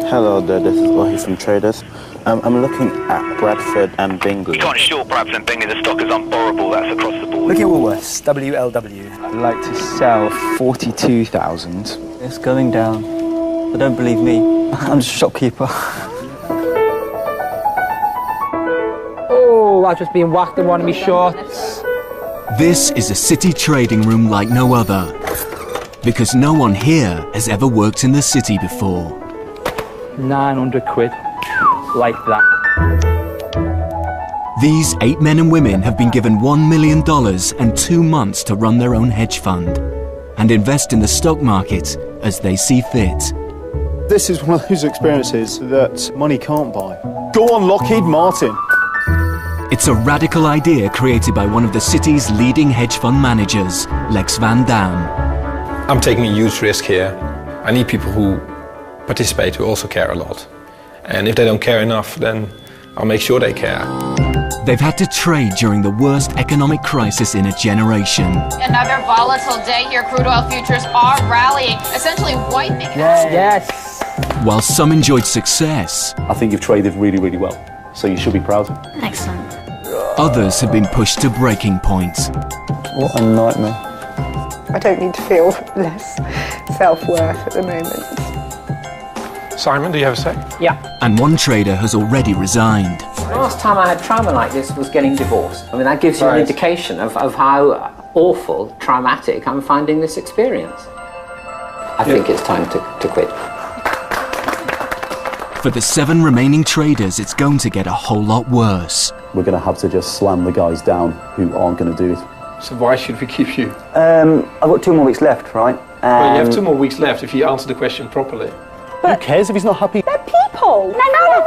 Hello there, this is Ohi from Traders. I'm looking at Bradford and Bingley. You can't short Bradford and Bingley, the stock is unborrowable, that's across the board. Look at Woolworths, WLW. I'd like to sell 42,000. It's going down. But don't believe me, I'm just a shopkeeper. Oh, I've just been whacked in one of my shorts. This is a city trading room like no other, because no one here has ever worked in the city before. 900 quid, like that. These 8 men and women have been given $1 million and 2 months to run their own hedge fund and invest in the stock market as they see fit. This is one of those experiences that money can't buy. Go on, Lockheed Martin. It's a radical idea created by one of the city's leading hedge fund managers, Lex van Dam. I'm taking a huge risk here. I need people who participate, who also care a lot. And if they don't care enough, then I'll make sure they care. They've had to trade during the worst economic crisis in a generation. Another volatile day here. Crude oil futures are rallying, essentially wiping out. Yes. While some enjoyed success, I think you've traded really, really well, so you should be proud. Excellent. others have been pushed to breaking point. What a nightmare. I don't need to feel less self-worth at the moment. Simon, do you have a say? Yeah. And one trader has already resigned. Last time I had trauma like this was getting divorced. I mean, that gives you an indication of how awful, traumatic I'm finding this experience. I think it's time to quit. For the 7 remaining traders, it's going to get a whole lot worse. We're going to have to just slam the guys down who aren't going to do it. So why should we keep you? I've got 2 more weeks left, right? Well, you have 2 more weeks left if you answer the question properly. Who cares if he's not happy? They're people! No.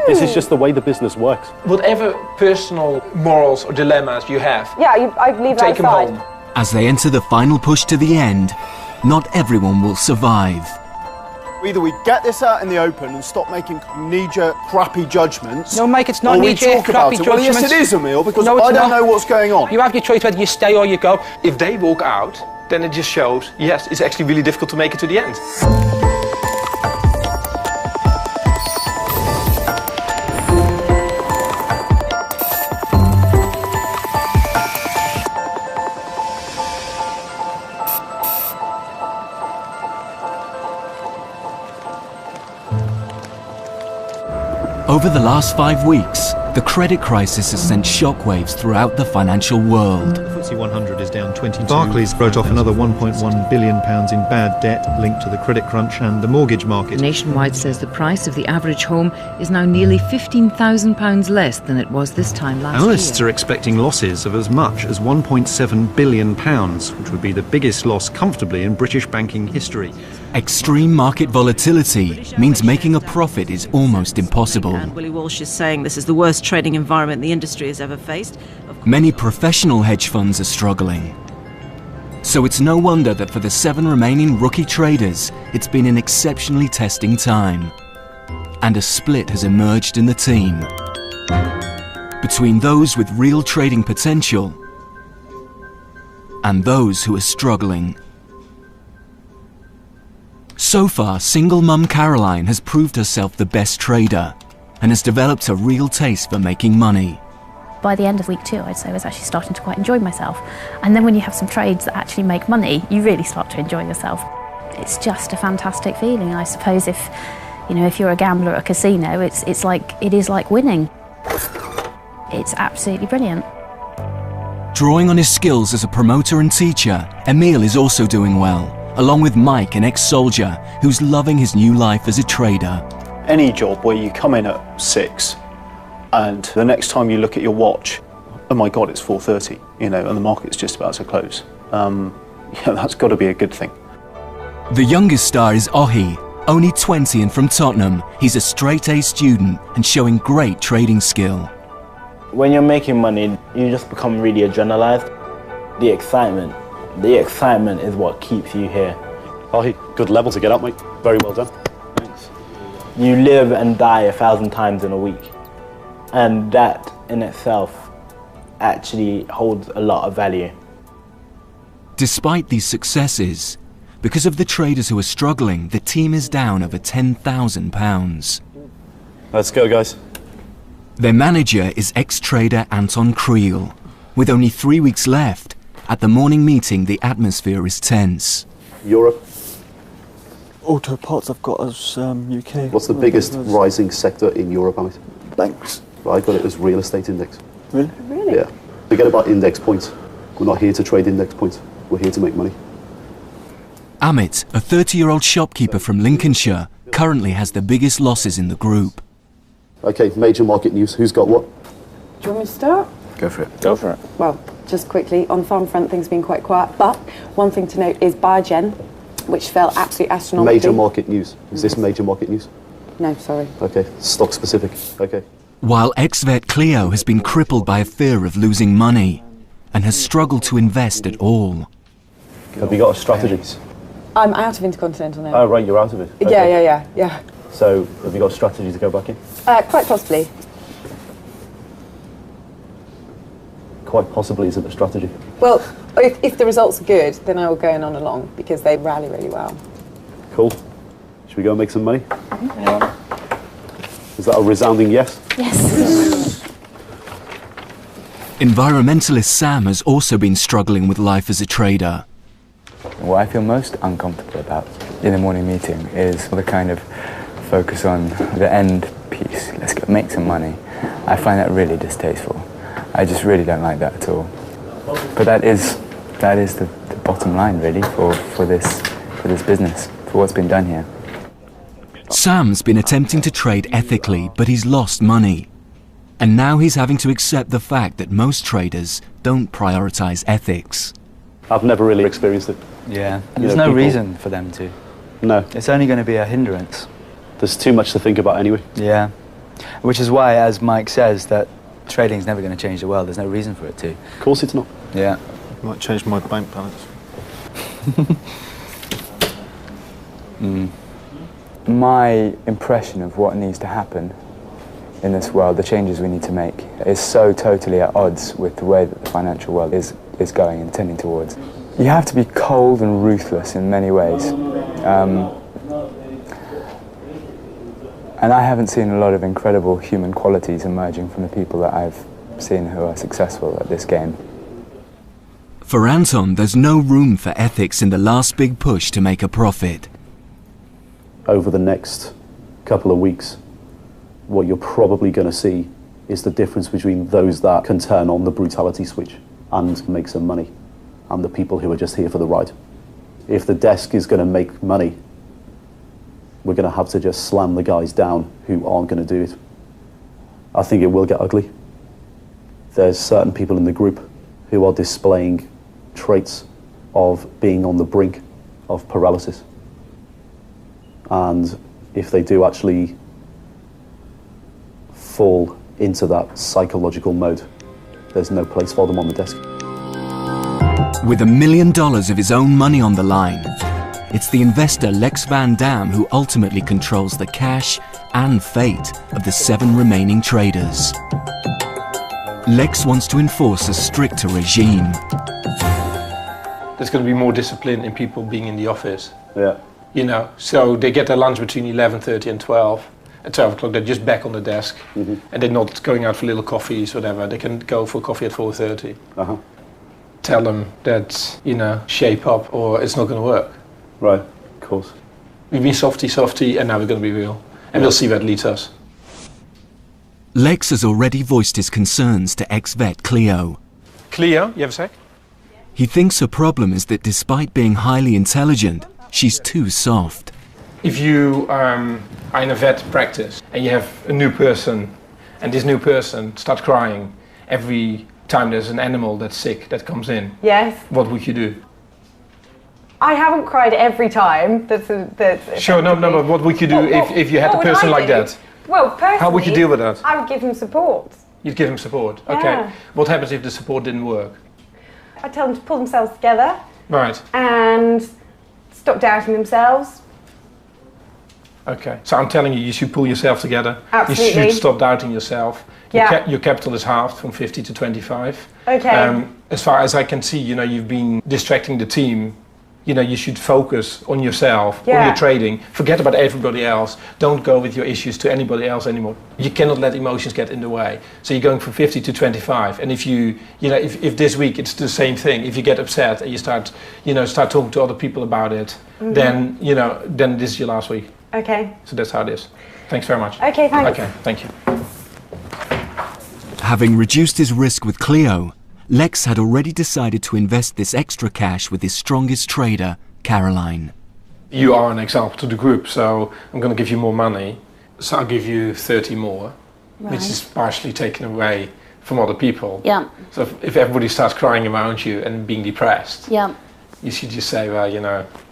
This is just the way the business works. Whatever personal morals or dilemmas you have, I leave take them home. As they enter the final push to the end, not everyone will survive. Either we get this out in the open and stop making knee-jerk, crappy judgments. No, Mike, it's not knee-jerk, crappy judgments. Well, yes, it is, Emil, because no, I don't know what's going on. You have your choice whether you stay or you go. If they walk out, then it just shows, yes, it's actually really difficult to make it to the end. Over the last 5 weeks, the credit crisis has sent shockwaves throughout the financial world. The FTSE 100 is down 22. Barclays wrote off another £1.1 billion in bad debt linked to the credit crunch and the mortgage market. Nationwide says the price of the average home is now nearly £15,000 less than it was this time last year. Analysts are expecting losses of as much as £1.7 billion, which would be the biggest loss comfortably in British banking history. Extreme market volatility means making a profit is almost impossible. And Willie Walsh is saying this is the worst trading environment the industry has ever faced. Many professional hedge funds are struggling. So it's no wonder that for the 7 remaining rookie traders, it's been an exceptionally testing time. And a split has emerged in the team between those with real trading potential and those who are struggling. So far, single mum Caroline has proved herself the best trader and has developed a real taste for making money. By the end of week 2, I'd say I was actually starting to quite enjoy myself. And then when you have some trades that actually make money, you really start to enjoy yourself. It's just a fantastic feeling. I suppose if you're a gambler at a casino, it is like winning. It's absolutely brilliant. Drawing on his skills as a promoter and teacher, Emil is also doing well, along with Mike, an ex-soldier who's loving his new life as a trader. Any job where you come in at 6 and the next time you look at your watch, oh my God, it's 4:30, and the market's just about to close. That's got to be a good thing. The youngest star is Ohi, only 20 and from Tottenham. He's a straight-A student and showing great trading skill. When you're making money, you just become really adrenalized. The excitement is what keeps you here. Ohi, good level to get up, mate. Very well done. Thanks. You live and die 1,000 times in a week. And that in itself actually holds a lot of value. Despite these successes, Because of the traders who are struggling, the team is down over £10,000. Let's go, guys. Their manager is ex-trader Anton Creel. With only 3 weeks left, at the morning meeting the atmosphere is tense. Europe. Auto parts I've got as UK. What's the biggest rising sector in Europe, Amit? Banks. I got it as real estate index. Really? Really? Yeah. Forget about index points. We're not here to trade index points. We're here to make money. Amit, a 30-year-old shopkeeper from Lincolnshire, currently has the biggest losses in the group. Okay, major market news. Who's got what? Do you want me to start? Go for it. Go for it. Well, just quickly, on the farm front, things have been quite quiet, but one thing to note is Biogen, which fell absolutely astronomically. Major market news. Is this major market news? No, sorry. Okay, stock specific. Okay. While ex-vet Cleo has been crippled by a fear of losing money and has struggled to invest at all. Have you got a strategy? I'm out of Intercontinental now. Oh, right, you're out of it. Okay. Yeah. So, have you got a strategy to go back in? Quite possibly. Quite possibly isn't a strategy. Well, if the results are good, then I will go in on along, because they rally really well. Cool. Should we go and make some money? Yeah. Is that a resounding yes? Yes. Environmentalist Sam has also been struggling with life as a trader. What I feel most uncomfortable about in the morning meeting is the kind of focus on the end piece. Let's go make some money. I find that really distasteful. I just really don't like that at all. But that is the bottom line, really, for this business, for what's been done here. Sam's been attempting to trade ethically, but he's lost money. And now he's having to accept the fact that most traders don't prioritise ethics. I've never really experienced it. Yeah, there's no reason for them to. No. It's only going to be a hindrance. There's too much to think about anyway. Yeah, which is why, as Mike says, that trading's never going to change the world. There's no reason for it to. Of course it's not. Yeah. Might change my bank balance. My impression of what needs to happen in this world, the changes we need to make, is so totally at odds with the way that the financial world is going and tending towards. You have to be cold and ruthless in many ways. And I haven't seen a lot of incredible human qualities emerging from the people that I've seen who are successful at this game. For Anton, there's no room for ethics in the last big push to make a profit. Over the next couple of weeks, what you're probably going to see is the difference between those that can turn on the brutality switch and make some money, and the people who are just here for the ride. If the desk is going to make money, we're going to have to just slam the guys down who aren't going to do it. I think it will get ugly. There's certain people in the group who are displaying traits of being on the brink of paralysis. And if they do actually fall into that psychological mode, there's no place for them on the desk. With $1 million of his own money on the line, it's the investor Lex van Dam who ultimately controls the cash and fate of the 7 remaining traders. Lex wants to enforce a stricter regime. There's going to be more discipline in people being in the office. Yeah. You know, so they get their lunch between 11:30 and 12. At 12 o'clock, they're just back on the desk, and they're not going out for little coffees, whatever. They can go for coffee at 4:30. Tell them that, you know, shape up or it's not going to work. Right, of course. We've been softy, and now we're going to be real. And we'll see where it leads us. Lex has already voiced his concerns to ex-vet Cleo. Cleo, you have a sec? He thinks her problem is that despite being highly intelligent, she's too soft. If you are in a vet practice and you have a new person, and this new person starts crying every time there's an animal that's sick that comes in, Yes. what would you do? I haven't cried every time. Sure, no, but what would you do if you had a person like that? Well, personally, how would you deal with that? I would give him support. You'd give him support, Yeah. okay. What happens if the support didn't work? I'd tell them to pull themselves together. Right. And stop doubting themselves. Okay, so I'm telling you, you should pull yourself together. Absolutely. You should stop doubting yourself. Yeah. Your capital is halved from 50 to 25. Okay. As far as I can see, you know, you've been distracting the team You know, you should focus on yourself, on Yeah. your trading. Forget about everybody else. Don't go with your issues to anybody else anymore. You cannot let emotions get in the way. So you're going from 50 to 25. And if if this week it's the same thing, if you get upset and you start talking to other people about it, then this is your last week. Okay. So that's how it is. Thanks very much. Okay, thanks. Okay, thank you. Having reduced his risk with Clio, Lex had already decided to invest this extra cash with his strongest trader, Caroline. You are an example to the group, so I'm going to give you more money. So I'll give you 30 more, which is partially taken away from other people. Yeah. So if everybody starts crying around you and being depressed, Yeah. you should just say, well,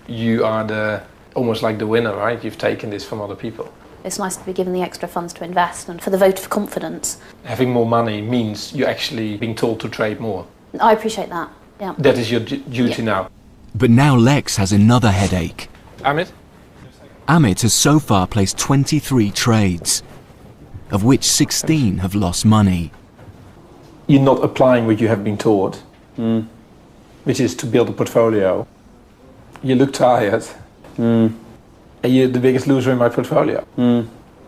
you are almost like the winner, right? You've taken this from other people. It's nice to be given the extra funds to invest and for the vote of confidence. Having more money means you're actually being told to trade more. I appreciate that. Yeah. That is your duty now. But now Lex has another headache. Amit? Amit has so far placed 23 trades, of which 16 have lost money. You're not applying what you have been taught, which is to build a portfolio. You look tired. And you're the biggest loser in my portfolio.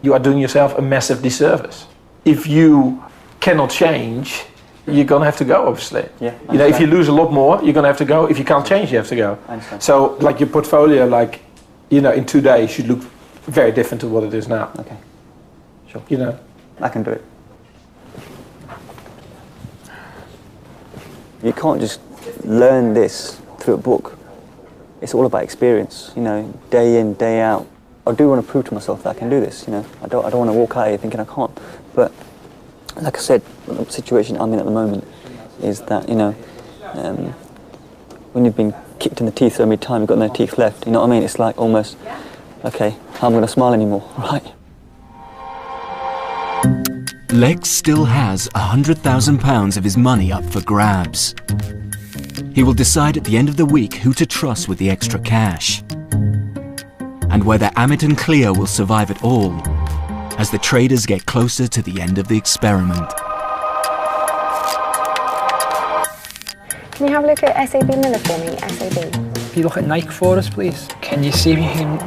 You are doing yourself a massive disservice. If you cannot change, you're gonna have to go, obviously. Yeah. If you lose a lot more, you're gonna have to go. If you can't change, you have to go. So, like your portfolio, in 2 days should look very different to what it is now. Okay. Sure. I can do it. You can't just learn this through a book. It's all about experience, day in, day out. I do want to prove to myself that I can do this, I don't want to walk out here thinking I can't. But like I said, the situation I'm in at the moment is that, when you've been kicked in the teeth so many times, you've got no teeth left, you know what I mean? It's like almost, okay, how am I going to smile anymore, right? Lex still has £100,000 of his money up for grabs. He will decide at the end of the week who to trust with the extra cash, and whether Amit and Clio will survive it all as the traders get closer to the end of the experiment. Can you have a look at SAB Miller for me, SAB? Can you look at Nike for us, please? Can you see if you can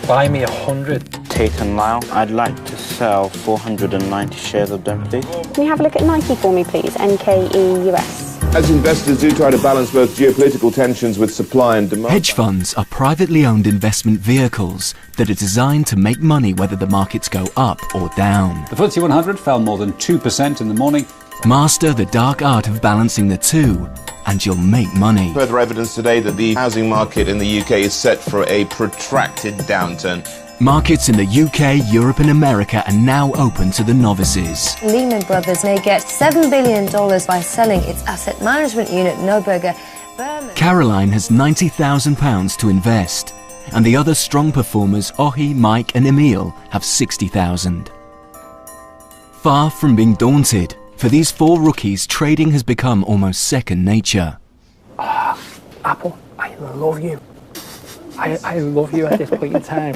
buy me 100? Tate and Lyle, I'd like to sell 490 shares of them, please. Can you have a look at Nike for me, please? NKE US. As investors do try to balance both geopolitical tensions with supply and demand. Hedge funds are privately owned investment vehicles that are designed to make money whether the markets go up or down. The FTSE 100 fell more than 2% in the morning. Master the dark art of balancing the two, and you'll make money. Further evidence today that the housing market in the UK is set for a protracted downturn. Markets in the UK, Europe and America are now open to the novices. Lehman Brothers may get $7 billion by selling its asset management unit, Neuberger Berman. Caroline has £90,000 to invest, and the other strong performers, Ohi, Mike and Emil, have £60,000. Far from being daunted, for these four rookies, trading has become almost second nature. Apple, I love you. I love you at this point in time.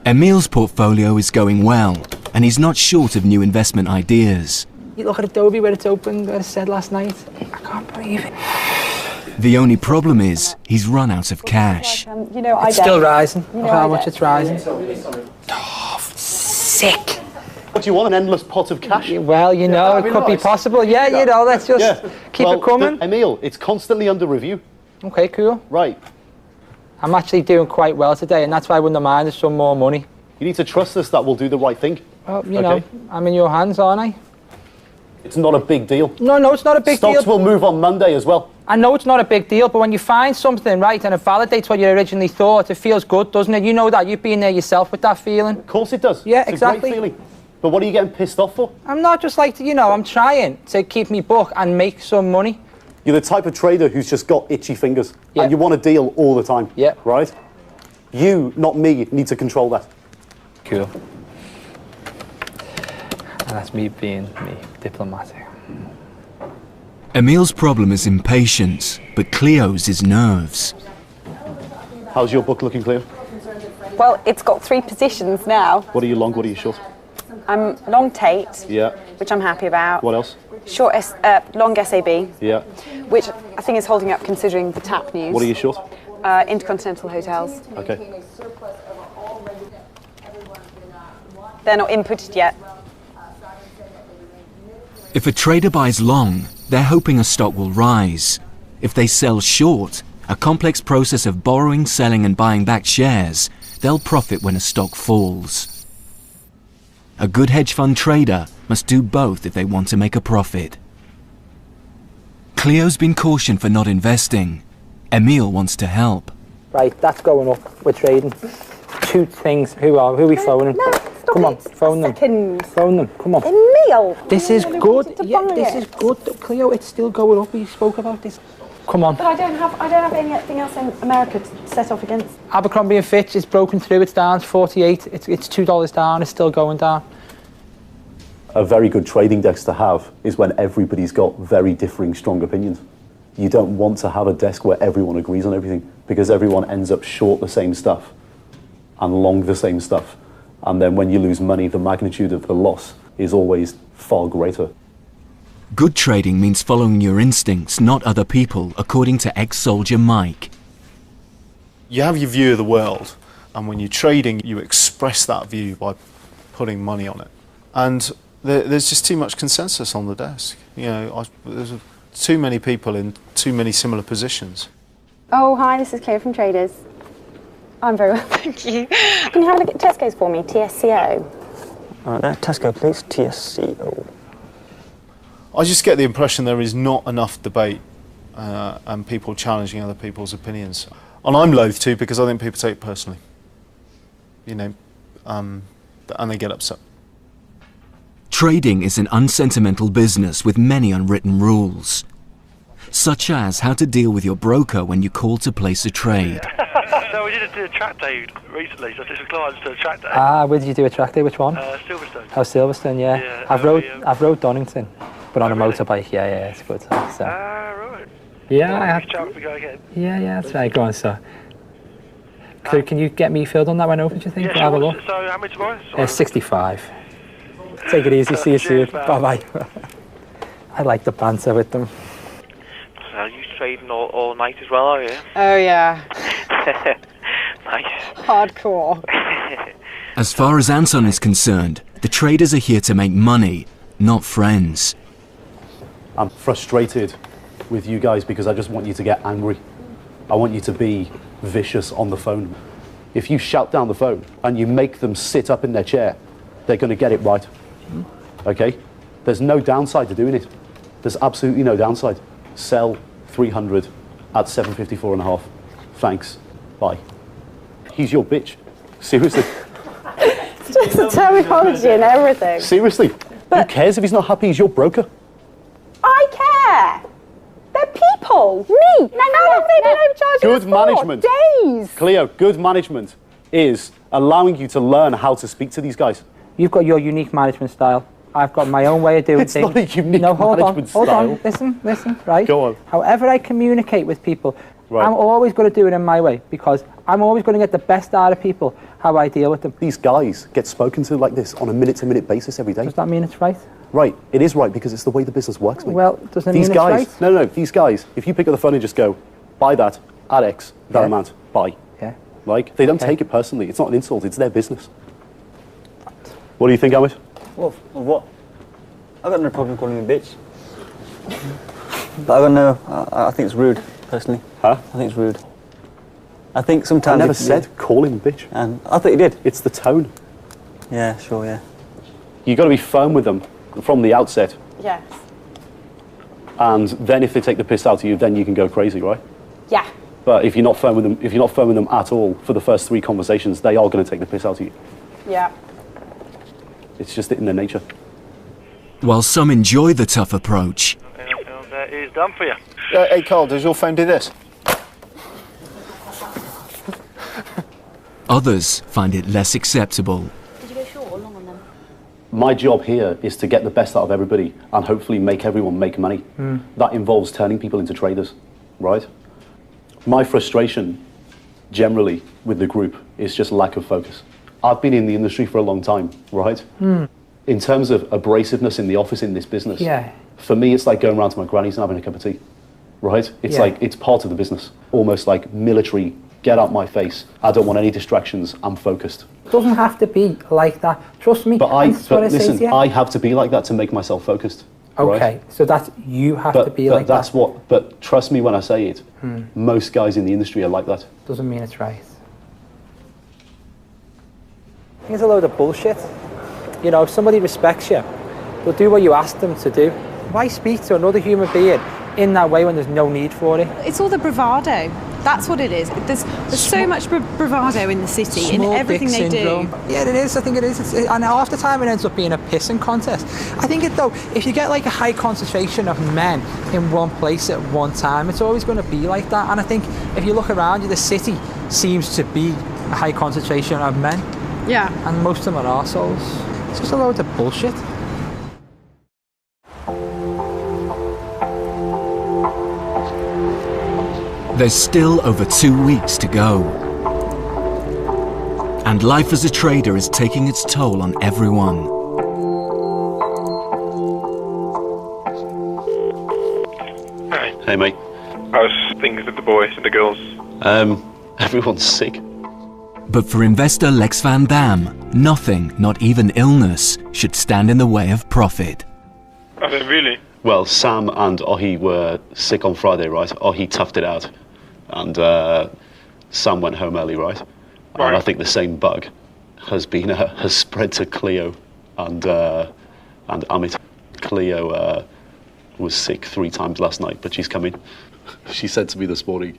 Emil's portfolio is going well, and he's not short of new investment ideas. You look at Adobe where it's opened, as I said last night. I can't believe it. The only problem is he's run out of cash. It's still rising. Look how much it's rising. Sick. What do you want, an endless pot of cash? Well, it could be possible. Yeah, let's just keep it coming. Emil, it's constantly under review. Okay, cool. Right. I'm actually doing quite well today, and that's why I wouldn't mind some more money. You need to trust us that we'll do the right thing. Well, know, I'm in your hands, aren't I? It's not a big deal. No, it's not a big deal. Stocks will move on Monday as well. I know it's not a big deal, but when you find something, right, and it validates what you originally thought, it feels good, doesn't it? You know that. You've been there yourself with that feeling. Of course it does. Yeah, it's exactly. A great feeling. But what are you getting pissed off for? I'm not just like, I'm trying to keep me book and make some money. You're the type of trader who's just got itchy fingers. Yeah. And you want a deal all the time. Yeah. Right? You, not me, need to control that. Cool. And that's me being diplomatic. Emil's problem is impatience, but Cleo's is nerves. How's your book looking, Cleo? Well, it's got 3 positions now. What are you long, what are you short? I'm long Tate, yeah, which I'm happy about. What else? Long SAB, yeah, which I think is holding up considering the TAP news. What are you short? Intercontinental hotels. Okay. They're not inputted yet. If a trader buys long, they're hoping a stock will rise. If they sell short, a complex process of borrowing, selling and buying back shares, they'll profit when a stock falls. A good hedge fund trader must do both if they want to make a profit. Cleo's been cautioned for not investing. Emil wants to help. Right, that's going up. We're trading. Two things. Who are we phoning? No, come on, phone them. Phone them. Come on. Emil! This is good. Yeah, this is good. Cleo, it's still going up. We spoke about this. Come on. But I don't have anything else in America to set off against. Abercrombie and Fitch is broken through. It's down to 48. It's $2 down. It's still going down. A very good trading desk to have is when everybody's got very differing strong opinions. You don't want to have a desk where everyone agrees on everything, because everyone ends up short the same stuff and long the same stuff. And then when you lose money, the magnitude of the loss is always far greater. Good trading means following your instincts, not other people, according to ex-soldier Mike. You have your view of the world, and when you're trading, you express that view by putting money on it. And there's just too much consensus on the desk. You know, there's too many people in too many similar positions. Oh, hi, this is Cleo from Traders. I'm very well, thank you. Can you have a look at Tesco's for me, TSCO? Right there, Tesco, please, TSCO. I just get the impression there is not enough debate and people challenging other people's opinions. And I'm loath to, because I think people take it personally. You know, and they get upset. Trading is an unsentimental business with many unwritten rules, such as how to deal with your broker when you call to place a trade. No, we did a track day recently, so this was clients to a track day. Ah, where did you do a track day? Which one? Silverstone. Oh, Silverstone, yeah. I've rode Donington, but on a motorbike. Yeah, it's good. So. Right. Yeah, well, chance to go again. Yeah, that's right. Go on, sir. So can you get me filled on that one open, do you think? Yeah, Have a sure. look. So how many tomorrow? 65. Take it easy. See you soon. Bye-bye. I like the banter with them. So you trading all night as well, are you? Oh, yeah. Nice. Hardcore. As far as Anton is concerned, the traders are here to make money, not friends. I'm frustrated with you guys because I just want you to get angry. I want you to be vicious on the phone. If you shout down the phone and you make them sit up in their chair, they're going to get it right. Okay? There's no downside to doing it. There's absolutely no downside. Sell 300 at 754.5. Thanks. Bye. He's your bitch. Seriously. It's just the terminology and everything. Seriously. Who cares if he's not happy? He's your broker. I care. They're people. Me. How long have they been overcharging Good us management. for? Days. Cleo, good management is allowing you to learn how to speak to these guys. You've got your unique management style. I've got my own way of doing It's things. not a unique hold management on, style. Hold on, listen, right? Go on. However I communicate with people, Right. I'm always going to do it in my way, because I'm always going to get the best out of people, how I deal with them. These guys get spoken to like this on a minute-to-minute basis every day. Does that mean it's right? Right, it is right, because it's the way the business works, mate. Well, doesn't it These mean guys, it's right? No, these guys, if you pick up the phone and just go, buy that, at X, that amount, buy. Yeah. Like, they don't take it personally. It's not an insult, it's their business. What do you think, Amit? Well, what? I've got no problem calling you a bitch. But I don't know, I think it's rude, personally. Huh? I think it's rude. I think sometimes... I never said call him a bitch. And I thought you did. It's the tone. Yeah, sure, yeah. You've got to be firm with them from the outset. Yes. And then if they take the piss out of you, then you can go crazy, right? Yeah. But if you're not firm with them, at all for the first 3 conversations, they are going to take the piss out of you. Yeah. It's just in their nature. While some enjoy the tough approach, And that is done for you. Hey, Carl, does your phone do this? others find it less acceptable. Did you go short or long on them? My job here is to get the best out of everybody and hopefully make everyone make money. That involves turning people into traders, right? My frustration generally with the group is just lack of focus. I've been in the industry for a long time, right? In terms of abrasiveness in the office in this business, Yeah. for me it's like going around to my granny's and having a cup of tea. right? It's Yeah. like, it's part of the business. Almost like military, get out my face. I don't want any distractions, I'm focused. It doesn't have to be like that. Trust me. But listen, say to you. I have to be like that to make myself focused. Okay, right? so that's, you have to be like that's that. But trust me when I say it, most guys in the industry are like that. Doesn't mean it's right. I think it's a load of bullshit. You know, if somebody respects you, they'll do what you ask them to do. Why speak to another human being in that way when there's no need for it? It's all the bravado. That's what it is. There's so much bravado in the city, in everything they do. Yeah, it is. I think it is. And half the time it ends up being a pissing contest. I think if you get like a high concentration of men in one place at one time, it's always going to be like that. And I think if you look around you, the city seems to be a high concentration of men. Yeah. And most of them are arseholes. It's just a load of bullshit. There's still over 2 weeks to go. And life as a trader is taking its toll on everyone. Hi. Hey, mate. How's things with the boys and the girls? Everyone's sick. But for investor Lex van Dam, nothing, not even illness, should stand in the way of profit. Are they really? Well, Sam and Ohi were sick on Friday, right? Ohi toughed it out. And Sam went home early, right? And I think the same bug has spread to Cleo and Amit. Cleo was sick 3 times last night, but she's coming. She said to me this morning,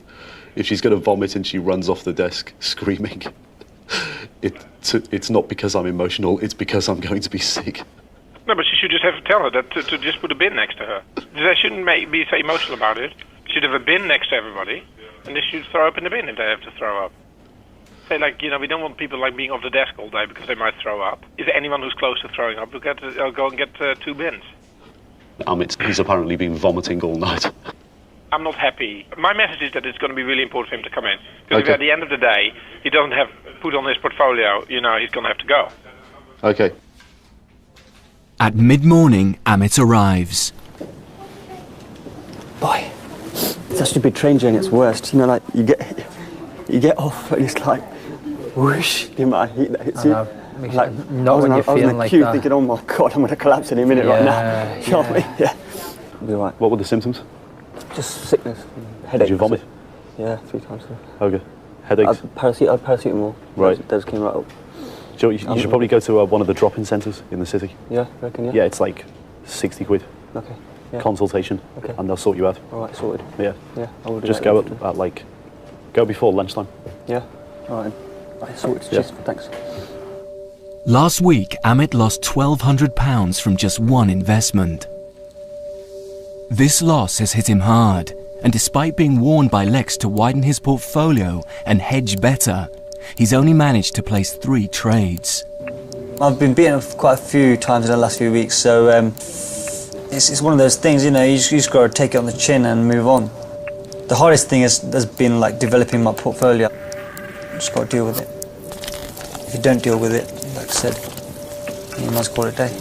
if she's going to vomit and she runs off the desk screaming, it's not because I'm emotional, it's because I'm going to be sick. No, but she should just have to tell her that to just put a bin next to her. They shouldn't be so emotional about it. She should have a bin next to everybody, and they should throw up in the bin if they have to throw up. Say, like, you know, we don't want people like being off the desk all day because they might throw up. If anyone who's close to throwing up, we'll go and get 2 bins. He's apparently been vomiting all night. I'm not happy. My message is that it's going to be really important for him to come in. Because if at the end of the day he doesn't have put on his portfolio, you know, he's going to have to go. Okay. At mid-morning, Amit arrives. Boy, it's a stupid train journey, it's worst. You know, like, you get off and it's like, whoosh, the amount of heat that hits you. Like, I was in the queue thinking, oh my God, I'm going to collapse any minute right now. You know what I mean? Yeah. Be right. What were the symptoms? Just sickness, headache. Did you vomit? Yeah, 3 times. Okay. Headaches? Paracetamol. Right. Those came right up. You should probably go to one of the drop-in centres in the city. Yeah, I reckon, yeah? Yeah, it's like 60 quid. Okay. Yeah. Consultation. Okay. And they'll sort you out. All right, sorted. Yeah. Yeah, I will do Just that. go go before lunchtime. Yeah. All right. Right, sorted. Yeah. Cheers. Thanks. Last week, Amit lost £1,200 from just one investment. This loss has hit him hard, and despite being warned by Lex to widen his portfolio and hedge better, he's only managed to place 3 trades. I've been beaten quite a few times in the last few weeks, so it's one of those things, you know, you just got to take it on the chin and move on. The hardest thing has been like developing my portfolio. Just got to deal with it. If you don't deal with it, like I said, you must call it a day.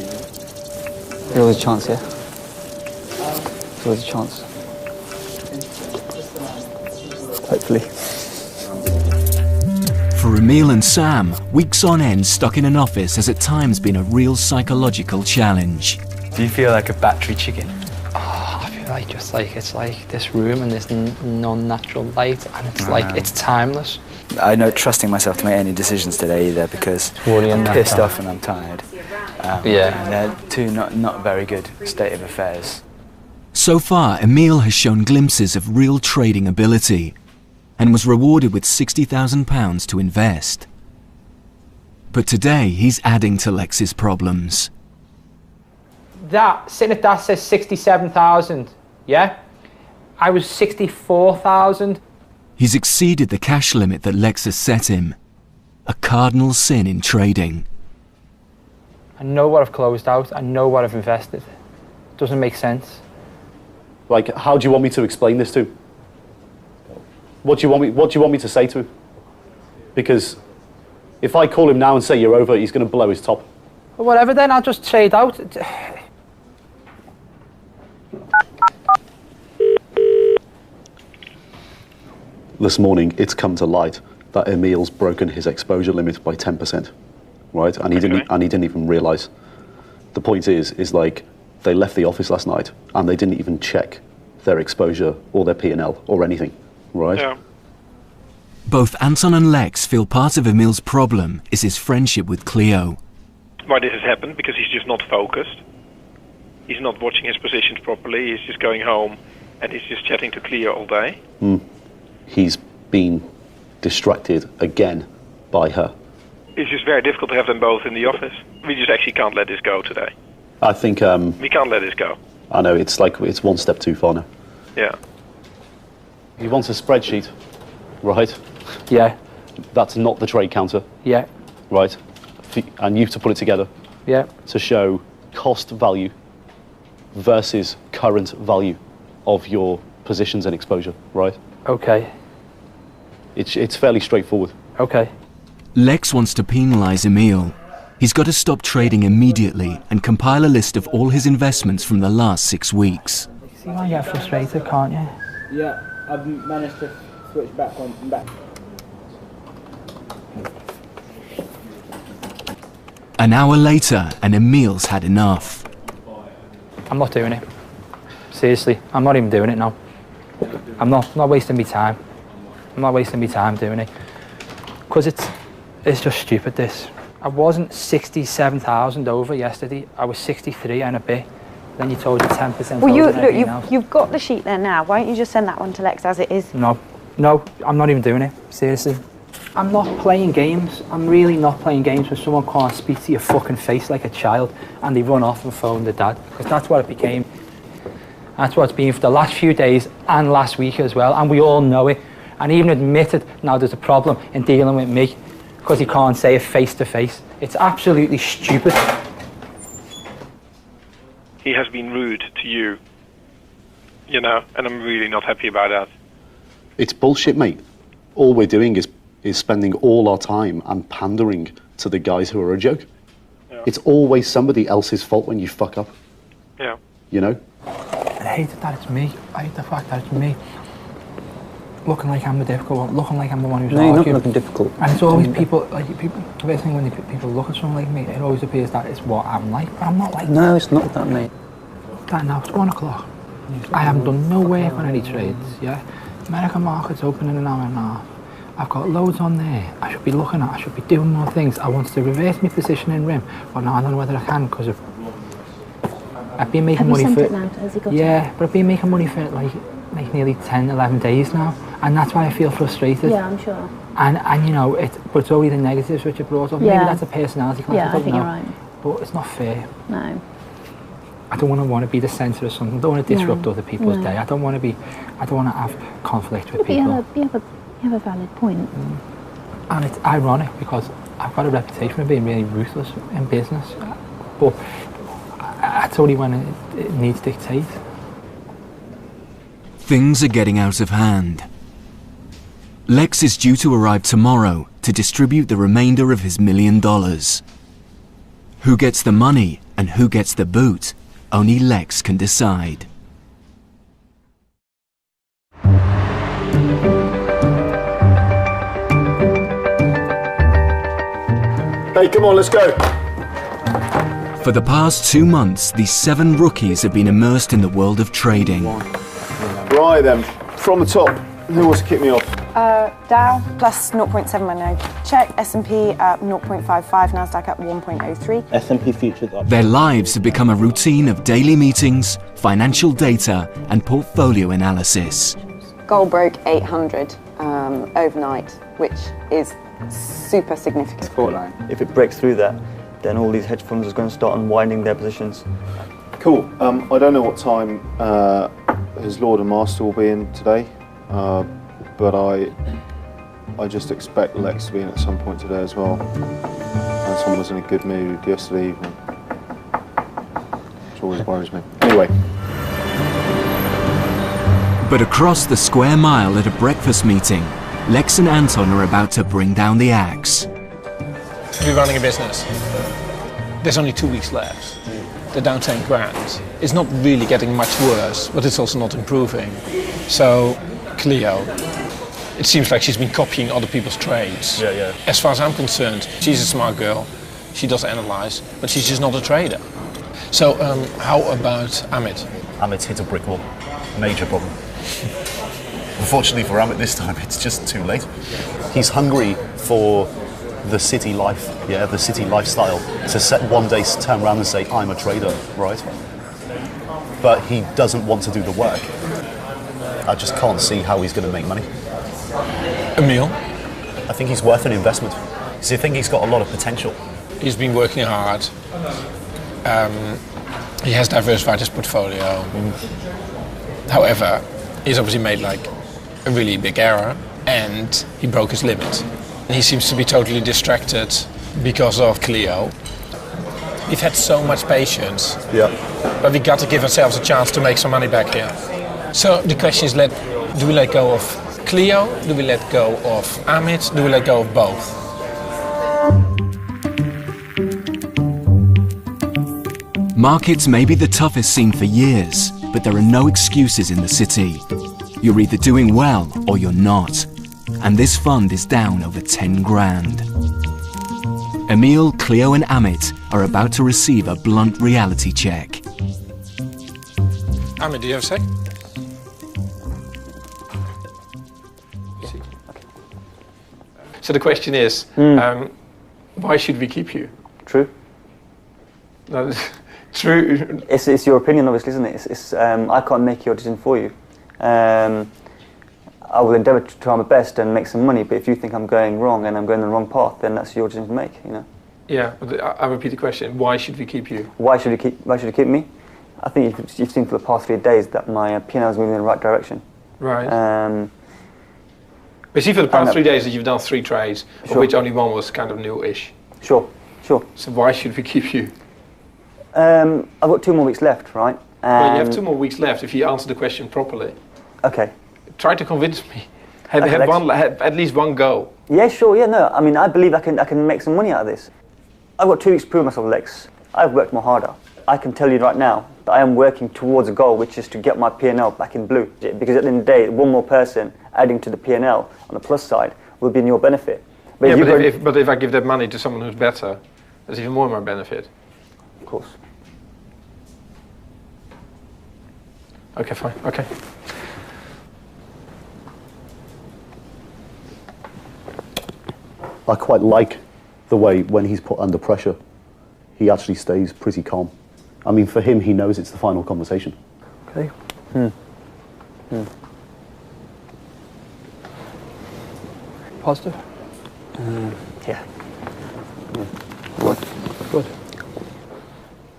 There's always a chance, yeah? There's always a chance. Hopefully. For Emil and Sam, weeks on end stuck in an office has at times been a real psychological challenge. Do you feel like a battery chicken? Oh, I feel like it's like this room and this non-natural light, and it's like it's timeless. I know trusting myself to make any decisions today either because I'm pissed off and I'm tired. Yeah. And they're 2 not very good state of affairs. So far, Emil has shown glimpses of real trading ability and was rewarded with £60,000 to invest. But today, he's adding to Lex's problems. That, sitting at that says 67,000, yeah? I was 64,000. He's exceeded the cash limit that Lex has set him. A cardinal sin in trading. I know what I've closed out, I know what I've invested. Doesn't make sense. Like, how do you want me to explain this to him? What do you want me to say to him? Because if I call him now and say you're over, he's going to blow his top. Well, whatever then, I'll just trade out. this morning it's come to light that Emil's broken his exposure limit by 10%, right? And he didn't even realise. The point is like they left the office last night and they didn't even check their exposure or their P&L or anything, right? Yeah. Both Anton and Lex feel part of Emil's problem is his friendship with Cleo. Why this has happened? Because he's just not focused. He's not watching his positions properly. He's just going home and he's just chatting to Cleo all day. He's been distracted again by her. It's just very difficult to have them both in the office. We just actually can't let this go today. I think... we can't let this go. I know, it's like, it's one step too far now. Yeah. He wants a spreadsheet, right? Yeah. That's not the trade counter. Yeah. Right? And you have to put it together. Yeah. To show cost value versus current value of your positions and exposure, right? Okay. It's fairly straightforward. Okay. Lex wants to penalise Emil. He's got to stop trading immediately and compile a list of all his investments from the last 6 weeks. See why you get frustrated, can't you? Yeah, I've managed to switch back on back. An hour later, and Emil's had enough. I'm not doing it. Seriously, I'm not even doing it now. I'm not wasting my time. I'm not wasting my time doing it. Because it's just stupid, this. I wasn't 67,000 over yesterday. I was 63 and a bit. Then you told you 10% well, over. you've got the sheet there now. Why don't you just send that one to Lex as it is? No, I'm not even doing it. Seriously. I'm not playing games. I'm really not playing games when someone can't speak to your fucking face like a child and they run off and phone their dad. Because that's what it became. That's what it's been for the last few days and last week as well. And we all know it. And even admitted now there's a problem in dealing with me because he can't say it face to face. It's absolutely stupid. He has been rude to you, you know, and I'm really not happy about that. It's bullshit, mate. All we're doing is spending all our time and pandering to the guys who are a joke. Yeah. It's always somebody else's fault when you fuck up. Yeah. You know? I hate that it's me. I hate the fact that it's me. Looking like I'm the difficult one, looking like I'm the one who's arguing. No, you're not looking difficult. And it's always people, the best thing when people look at someone like me, it always appears that it's what I'm like, but I'm not like No, it's not that, mate. that now, it's 1 o'clock. I haven't done no work on any trades, yeah? American market's open in an hour and a half. I've got loads on there. I should be looking at, I should be doing more things. I want to reverse my position in RIM, but now I don't know whether I can because of... I've been making money for... Yeah, but I've been making money for like nearly 10, 11 days now. And that's why I feel frustrated. Yeah, I'm sure. And you know, but it's only the negatives which are brought up. Yeah. Maybe that's a personality clash. Yeah, I think know. you're right. But it's not fair. No. I don't want to be the centre of something. I don't want to disrupt other people's day. I don't want to have conflict with people. You have a valid point. And it's ironic because I've got a reputation of being really ruthless in business. But that's only when it needs dictate. Things are getting out of hand. Lex is due to arrive tomorrow to distribute the remainder of his $1 million. Who gets the money and who gets the boot, only Lex can decide. Hey, come on, let's go. For the past 2 months, these 7 rookies have been immersed in the world of trading. Right then, from the top, who wants to kick me off? Dow plus 0.719. Check. S&P at 0.55. Nasdaq at 1.03. S&P futures up. Their lives have become a routine of daily meetings, financial data, and portfolio analysis. Gold broke 800 overnight, which is super significant. Fortnight. If it breaks through that, then all these hedge funds are going to start unwinding their positions. Cool. I don't know what time his Lord and Master will be in today, but I just expect Lex to be in at some point today as well. And someone was in a good mood yesterday evening, which always worries me. Anyway. But across the square mile at a breakfast meeting, Lex and Anton are about to bring down the axe. We're running a business. There's only 2 weeks left. They're down 10 grand. It's not really getting much worse, but it's also not improving. So, Cleo, it seems like she's been copying other people's trades. Yeah, yeah. As far as I'm concerned, she's a smart girl. She does analyze, but she's just not a trader. So how about Amit? Amit's hit a brick wall. Major problem. Unfortunately for Amit this time, it's just too late. He's hungry for the city life, yeah, the city lifestyle. To set one day turn around and say, I'm a trader, right? But he doesn't want to do the work. I just can't see how he's going to make money. Emil? I think he's worth an investment. Because I think he's got a lot of potential. He's been working hard. He has diversified his portfolio. However, he's obviously made like a really big error and he broke his limit. He seems to be totally distracted because of Clio. We've had so much patience, but we got to give ourselves a chance to make some money back here. So the question is, do we let go of Clio? Do we let go of Amit? Do we let go of both? Markets may be the toughest scene for years, but there are no excuses in the city. You're either doing well or you're not. And this fund is down over 10 grand. Emil, Clio and Amit are about to receive a blunt reality check. Amit, do you have a sec? So the question is, why should we keep you? True. No, true. It's your opinion, obviously, isn't it? I can't make your decision for you. I will endeavour to try my best and make some money, but if you think I'm going wrong and I'm going the wrong path, then that's your decision to make, you know. Yeah, but I repeat the question, why should we keep you? Why should you keep me? I think you've seen for the past 3 days that my P&L is moving in the right direction. Right. But see, for the past 3 days that you've done 3 trades, of which only one was kind of new-ish. Sure. So why should we keep you? I've got 2 more weeks left, right? Well, you have 2 more weeks left if you answer the question properly. Okay. Try to convince me. Have at least one go. Yeah, sure. Yeah, no. I mean, I believe I can make some money out of this. I've got 2 weeks to prove myself, Lex. I've worked more harder. I can tell you right now that I am working towards a goal, which is to get my P&L back in blue. Because at the end of the day, one more person adding to the P&L on the plus side will be in your benefit. But if I give that money to someone who's better, there's even more in my benefit. Of course. Okay, fine. Okay. I quite like the way when he's put under pressure, he actually stays pretty calm. I mean, for him, he knows it's the final conversation. Okay. Positive? Yeah. Good.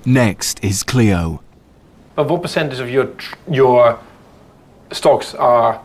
Next is Clio. But what percentage of your stocks are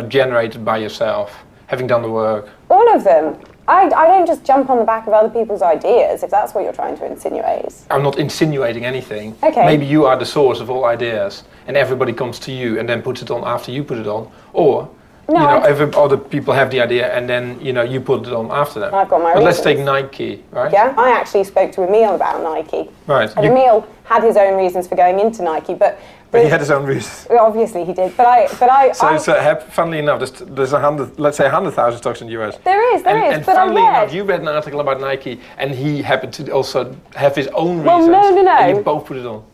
generated by yourself, having done the work? All of them. I don't just jump on the back of other people's ideas, if that's what you're trying to insinuate. I'm not insinuating anything. Okay. Maybe you are the source of all ideas, and everybody comes to you and then puts it on after you put it on. Or, other people have the idea and then, you put it on after them. I've got my But reasons. let's take Nike, right? Yeah, I actually spoke to Emil about Nike. Right. And Emil had his own reasons for going into Nike, but he had his own reasons. Obviously he did, Funnily enough, there's 100,000 stocks in the US. There is. And funnily enough, you read an article about Nike, and he happened to also have his own reasons. Well, no. And you both put it on.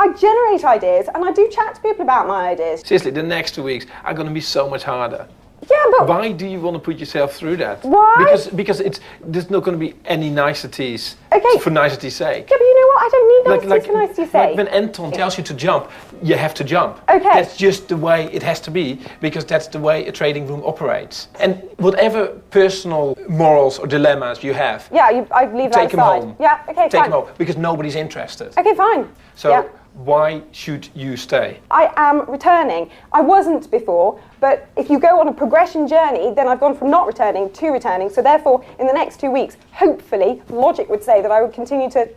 I generate ideas, and I do chat to people about my ideas. Seriously, the next 2 weeks are going to be so much harder. Yeah, but why do you want to put yourself through that? Why? Because there's not going to be any niceties for nicety's sake. Yeah, but you know what? I don't need niceties for nicety's sake. Like when Anton tells you to jump, you have to jump. Okay. That's just the way it has to be, because that's the way a trading room operates. And whatever personal morals or dilemmas you have, I leave that take them aside. home. Yeah, okay, Take fine. them home, because nobody's interested. Okay, fine. So why should you stay? I am returning. I wasn't before, but if you go on a progression journey, then I've gone from not returning to returning. So therefore, in the next 2 weeks, hopefully, logic would say that I would continue to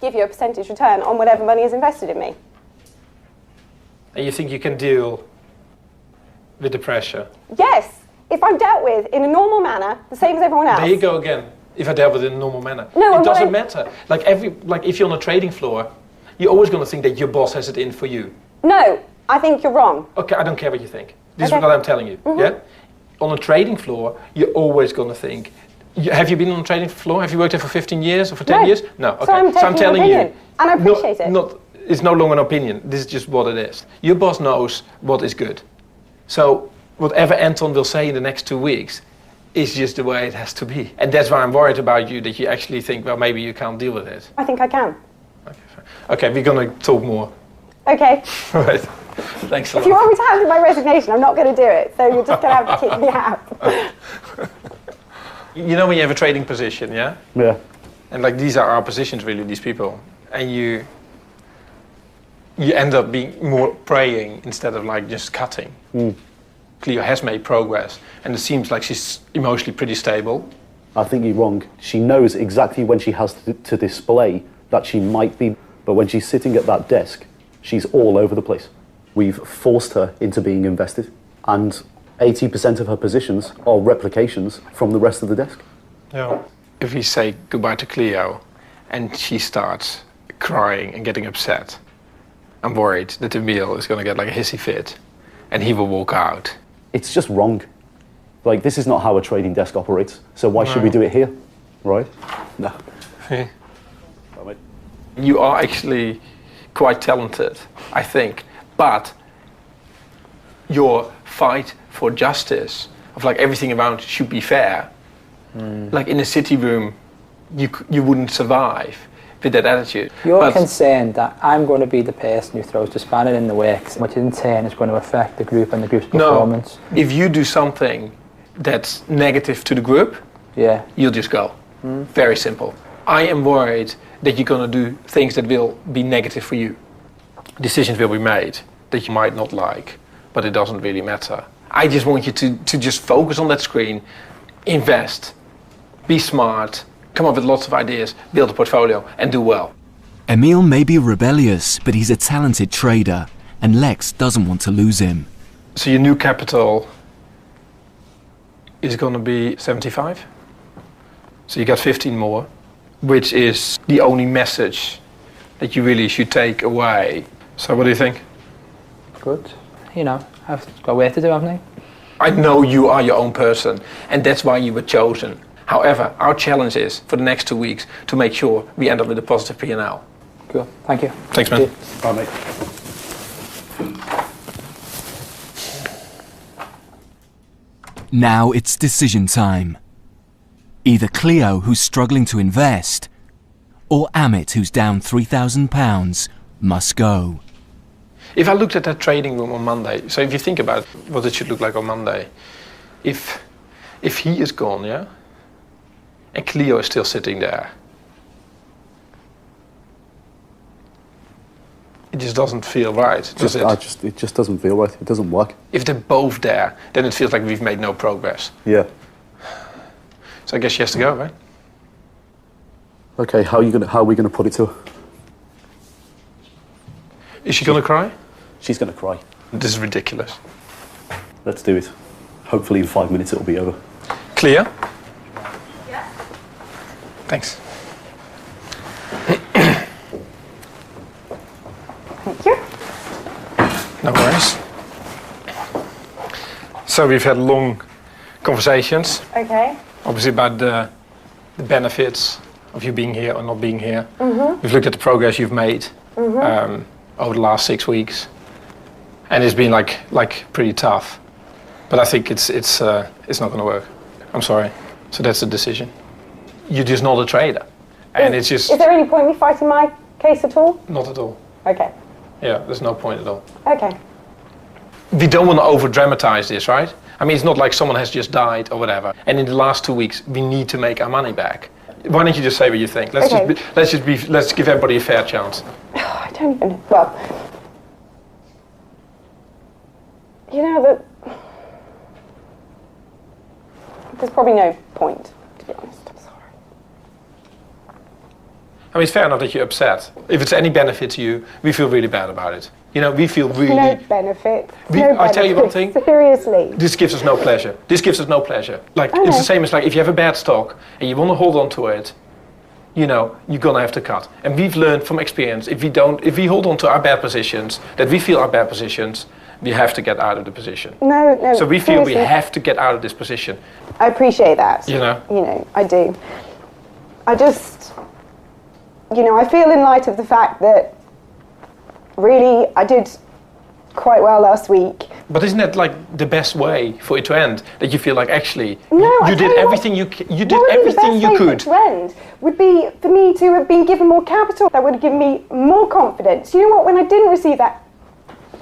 give you a percentage return on whatever money is invested in me. And you think you can deal with the pressure? Yes, if I'm dealt with in a normal manner, the same as everyone else. There you go again. If I dealt with it in a normal manner. No, it doesn't matter. Like if you're on a trading floor, you're always going to think that your boss has it in for you. No, I think you're wrong. Okay, I don't care what you think. This is what I'm telling you. Yeah. On a trading floor, you're always going to think. Have you been on a trading floor? Have you worked there for 15 years or for 10 years? No. Okay. So I'm telling you, and I appreciate it. It's no longer an opinion. This is just what it is. Your boss knows what is good. So whatever Anton will say in the next 2 weeks is just the way it has to be. And that's why I'm worried about you, that you actually think, well, maybe you can't deal with it. I think I can. Okay, we're going to talk more. Okay. All right. Thanks a lot. If you want me to hand in my resignation, I'm not going to do it. So you're just going to have to kick me out. You know when you have a trading position, yeah? Yeah. And like these are our positions, really, these people. And you end up being more praying instead of like just cutting. Cleo has made progress, and it seems like she's emotionally pretty stable. I think you're wrong. She knows exactly when she has to display that she might be, but when she's sitting at that desk, she's all over the place. We've forced her into being invested, and 80% of her positions are replications from the rest of the desk. Yeah. If we say goodbye to Cleo, and she starts crying and getting upset, I'm worried that Emil is going to get like a hissy fit, and he will walk out. It's just wrong. Like, this is not how a trading desk operates, so why should we do it here, right? No. You are actually quite talented, I think, but your fight for justice, of like everything around should be fair, like in a city room, you wouldn't survive with that attitude. You're concerned that I'm going to be the person who throws the spanner in the works, which in turn is going to affect the group and the group's performance. No, if you do something that's negative to the group, you'll just go. Very simple. I am worried that you're going to do things that will be negative for you. Decisions will be made that you might not like, but it doesn't really matter. I just want you to just focus on that screen, invest, be smart, come up with lots of ideas, build a portfolio, and do well. Emil may be rebellious, but he's a talented trader, and Lex doesn't want to lose him. So your new capital is going to be 75? So you got 15 more, which is the only message that you really should take away. So what do you think? Good. You know, I've got work to do, haven't I? I know you are your own person, and that's why you were chosen. However, our challenge is, for the next 2 weeks, to make sure we end up with a positive P&L. Cool. Thank you. Thanks, man. Bye, mate. Now it's decision time. Either Cleo, who's struggling to invest, or Amit, who's down £3,000, must go. If I looked at that trading room on Monday, so if you think about what it should look like on Monday, if he is gone, yeah, and Cleo is still sitting there, it just doesn't feel right, does it? It just doesn't feel right. It doesn't work. If they're both there, then it feels like we've made no progress. Yeah. So I guess she has to go, right? Okay, how are we gonna put it to her? Is she gonna cry? She's gonna cry. This is ridiculous. Let's do it. Hopefully in 5 minutes it'll be over. Clear? Yeah. Thanks. Thank you. No worries. So we've had long conversations. Okay. Obviously about the benefits of you being here or not being here. Mm-hmm. We've looked at the progress you've made over the last 6 weeks, and it's been like pretty tough. But I think it's not going to work. I'm sorry. So that's the decision. You're just not a trader, and it's just. Is there any point in me fighting my case at all? Not at all. Okay. Yeah, there's no point at all. Okay. We don't want to over-dramatize this, right? I mean, it's not like someone has just died or whatever. And in the last 2 weeks, we need to make our money back. Why don't you just say what you think? Let's give everybody a fair chance. I don't even. Well, you know that there's probably no point, to be honest. I'm sorry. I mean, it's fair enough that you're upset. If it's any benefit to you, we feel really bad about it. You know, we feel really... No benefit. I tell you one thing. Seriously. This gives us no pleasure. This gives us no pleasure. Like, it's the same as like if you have a bad stock and you want to hold on to it, you know, you're going to have to cut. And we've learned from experience, if we hold on to our bad positions, that we feel are bad positions, We have to get out of the position. No. So we feel we seriously. have to get out of this position. I appreciate that. You know? You know, I do. I just, you know, I feel in light of the fact that really I did quite well last week. But isn't that like the best way for it to end? That you feel like actually No, you did everything you did everything you could. The best way for it to end would be for me to have been given more capital. That would have given me more confidence. You know what? When I didn't receive that,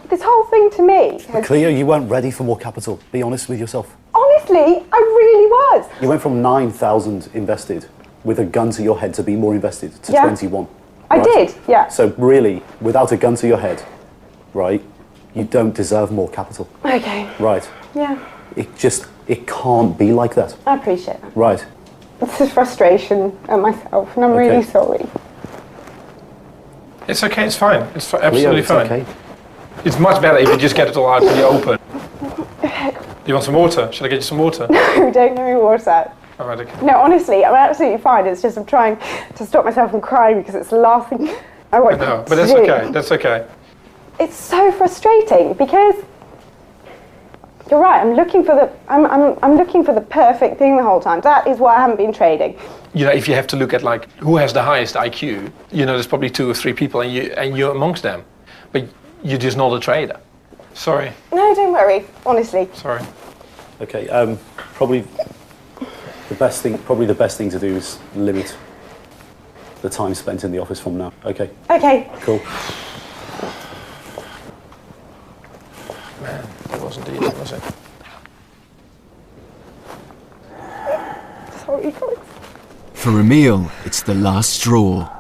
this whole thing to me. Cleo, you weren't ready for more capital. Be honest with yourself. Honestly, I really was. You went from 9,000 invested with a gun to your head to be more invested to Yeah. 21. I right? did, yeah. So really, without a gun to your head, right, you don't deserve more capital. Okay. Right. Yeah, It can't be like that. I appreciate that. Right. It's a frustration at myself, and I'm really sorry. It's okay, it's fine. It's absolutely it's fine. okay. It's much better if you just get it all out in the open. Do you want some water? Should I get you some water? No, don't know me water. All right, okay. No, honestly, I'm absolutely fine. It's just I'm trying to stop myself from crying because it's the last thing I want No, to but that's do. okay. That's okay. It's so frustrating because you're right. I'm looking for the perfect thing the whole time. That is why I haven't been trading. You know, if you have to look at like who has the highest IQ, you know, there's probably 2 or 3 people, and you're amongst them, but you're just not a trader. Sorry. No, don't worry. Honestly. Sorry. Okay. Probably the best thing to do is limit the time spent in the office from now. Okay. Okay. Cool. Man, it wasn't easy, was it? Sorry, guys. For Emil, it's the last straw.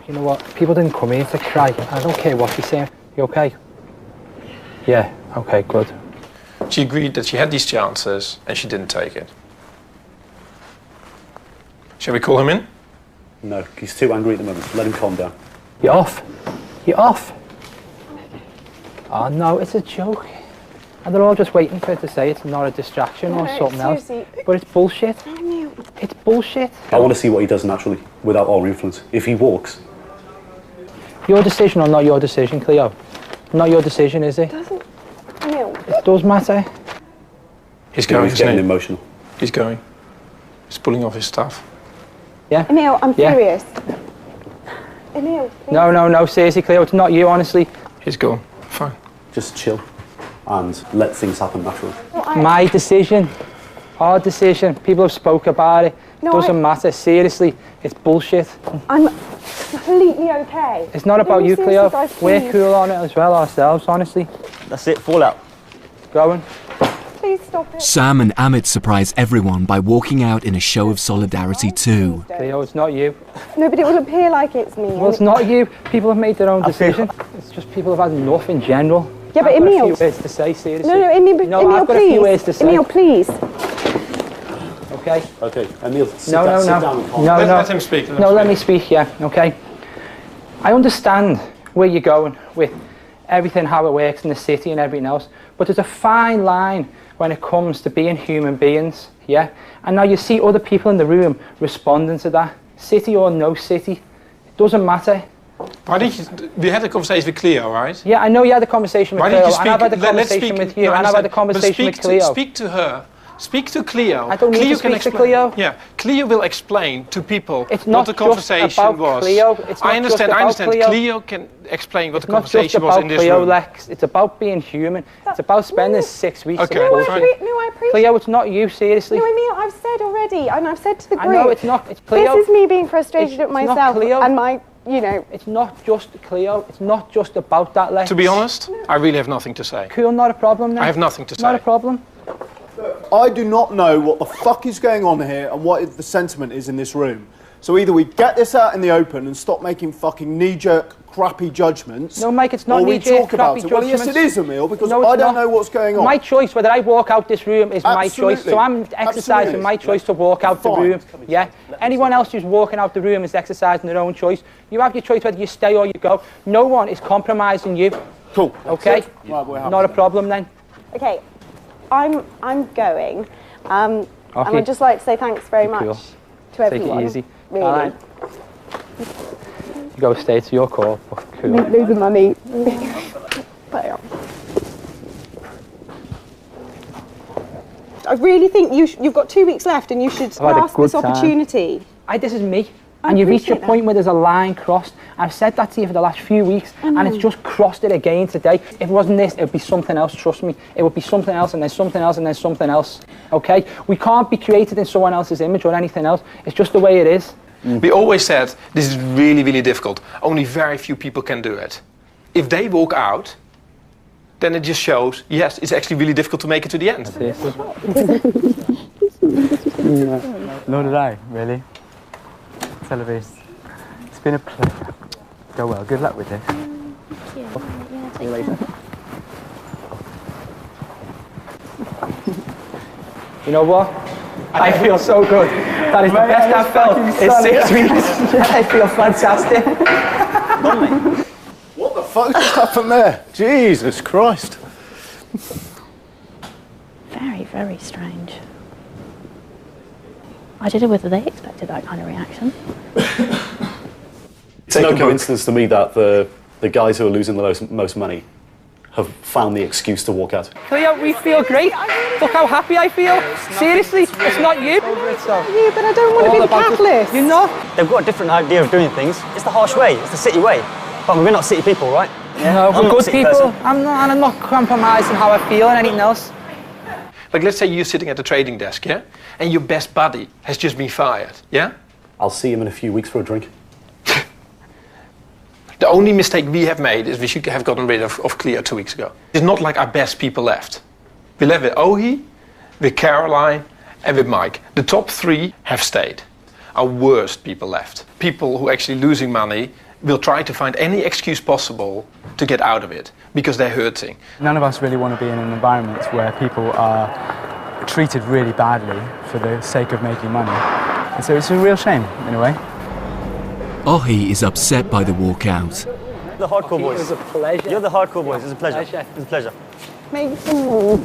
You know what? People didn't come here to cry. I don't care what you're saying. You okay? Yeah, okay, good. She agreed that she had these chances and she didn't take it. Shall we call him in? No, he's too angry at the moment. Let him calm down. You're off. You're off. Oh no, it's a joke. And they're all just waiting for it to say it's not a distraction or something else. But it's bullshit. It's bullshit. I want to see what he does naturally, without our influence. If he walks. Your decision or not your decision, Cleo? Not your decision, is it? It does matter. He's going, he's getting emotional. He's going. He's pulling off his stuff. Yeah? Emil, I'm Yeah. furious. Emil, please. No, seriously, Cleo, it's not you, honestly. He's gone. Fine. Just chill and let things happen naturally. My decision. Our decision. People have spoke about it. No, Doesn't matter. Seriously, it's bullshit. I'm completely okay. It's not about Can you, seriously, Cleo. guys, We're please? cool on it as well ourselves, honestly. That's it, fallout. Going. Please stop it. Sam and Amit surprise everyone by walking out in a show of solidarity too. Cleo, it's not you. No, but it will appear like it's me. Well, it's not you. People have made their own decision. It's just people have had enough in general. Yeah, but I've got a Emil. few words to say, seriously. No, Emil, No, Emil, I've got please. a few words to say. Emil, please. Okay. Okay, Emil, sit No. down and calm No, down. no. Let him speak. Let me speak, yeah, okay. I understand where you're going with everything, how it works in the city and everything else, but there's a fine line when it comes to being human beings, yeah? And now you see other people in the room responding to that, city or no city, it doesn't matter. Why did you, we had a conversation with Cleo, right? Yeah, I know you had a conversation with Why Cleo, did you speak? and I've had a Let's conversation speak- with you, no, I and I've had a understand. But conversation with Cleo. Speak to her. Speak to Cleo. I don't need Cleo to speak to explain- Cleo. Yeah, Cleo will explain to people It's what not the just conversation about was. Cleo. It's not I understand. just I about understand. Cleo. Cleo can explain what the Not just conversation was about in this Cleo, room. Lex. It's about being human. It's about spending 6 weeks Okay, in no, bullshit. I appreciate. Cleo, it's not you, seriously. No, Emil, I've said already, and I've said to the I group. know it's not. It's Cleo. This is me being frustrated It's at not myself Cleo. and my, you know. It's not just Cleo. It's not just about that, Lex. To be honest, I really have nothing to say. Cool, not a problem then. I have nothing to say. Not a problem. I do not know what the fuck is going on here and what the sentiment is in this room. So either we get this out in the open and stop making fucking knee-jerk, crappy judgments. No, Mike, it's not or we knee-jerk, talk about crappy it. Well, yes, it judgments. is, Emil, because No, it's I don't not. know what's going on. My choice, whether I walk out this room, is my Absolutely. choice. So I'm exercising Absolutely. my choice to walk out the Fine. room. Yeah. Anyone else who's walking out the room is exercising their own choice. You have your choice whether you stay or you go. No one is compromising you. Cool. Okay. Right, we're happy Not a then. problem then. Okay, I'm going. And Okay. I'd just like to say thanks very much Cool. to Take everyone. it easy. Really. All right. You go stay, it's your call. But cool. Lose the money. Bye. really think you've got 2 weeks left and you should grasp this opportunity. This is me. And you reach a point where there's a line crossed. I've said that to you for the last few weeks, and it's just crossed it again today. If it wasn't this, it would be something else, trust me. It would be something else, and then something else, and then something else, okay? We can't be created in someone else's image or anything else. It's just the way it is. We always said, this is really, really difficult. Only very few people can do it. If they walk out, then it just shows, yes, it's actually really difficult to make it to the end. Nor did I, really. Televis. It's been a pleasure. Go well. Good luck with this. Thank you. Yeah, See you later. You know what? I feel so good. That is the best I've felt in 6 weeks. I feel fantastic. What the fuck just happened there? Jesus Christ. Very, very strange. I don't know whether they expected that kind of reaction. It's no coincidence to me that the guys who are losing the most money have found the excuse to walk out. Cleo, we feel great. Look how happy I feel. Seriously, it's not you. Yeah, but I don't want to be the catalyst. You're not. They've got a different idea of doing things. It's the harsh way. It's the city way. But we're not city people, right? No, we're good people. I'm not, and I'm not compromising how I feel and anything else. Like, let's say you're sitting at the trading desk, yeah? And your best buddy has just been fired, yeah? I'll see him in a few weeks for a drink. The only mistake we have made is we should have gotten rid of Cleo 2 weeks ago. It's not like our best people left. We left with Ohi, with Caroline, and with Mike. The top 3 have stayed. Our worst people left. People who are actually losing money will try to find any excuse possible to get out of it, because they're hurting. None of us really want to be in an environment where people are treated really badly for the sake of making money. And so it's a real shame, in a way. Ohi is upset by the walkout. The hardcore boys. It was a pleasure. You're the hardcore boys. It's a pleasure. It's a pleasure. Make some more.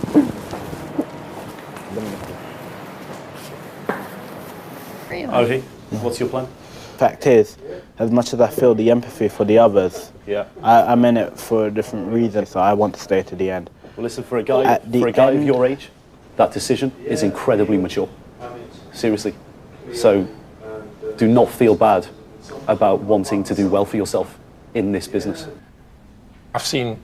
Ohi, what's your plan? Fact is, as much as I feel the empathy for the others, I'm in it for a different reason, so I want to stay to the end. Well, listen, for a guy of your age, that decision is incredibly mature. Seriously. So, do not feel bad about wanting to do well for yourself in this business. I've seen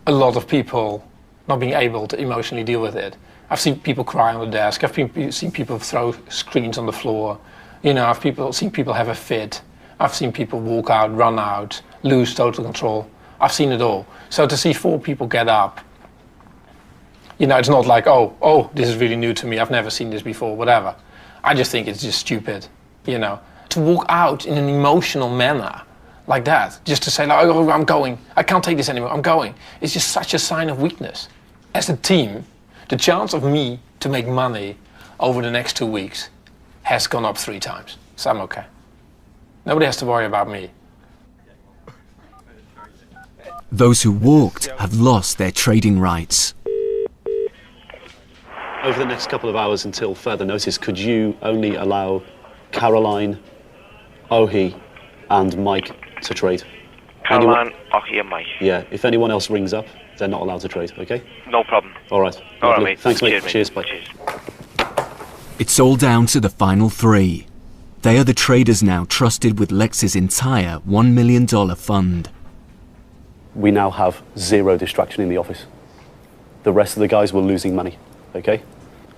a lot of people not being able to emotionally deal with it. I've seen people cry on the desk. I've seen people throw screens on the floor. You know, I've seen people have a fit. I've seen people walk out, run out, lose total control. I've seen it all. So to see 4 people get up, you know, it's not like, oh, this is really new to me. I've never seen this before, whatever. I just think it's just stupid, you know. To walk out in an emotional manner like that, just to say, like, oh, I'm going. I can't take this anymore. I'm going. It's just such a sign of weakness. As a team, the chance of me to make money over the next 2 weeks has gone up 3 times. So I'm okay. Nobody has to worry about me. Those who walked have lost their trading rights. Over the next couple of hours until further notice, could you only allow Caroline, Ohi and Mike to trade? Caroline, Ohi and Mike. Yeah, if anyone else rings up, they're not allowed to trade, okay? No problem. All right. All right, mate. Thanks, mate. Cheers, Cheers, bye. Cheers. It's all down to the final 3. They are the traders now trusted with Lex's entire $1 million fund. We now have 0 distraction in the office. The rest of the guys were losing money, okay?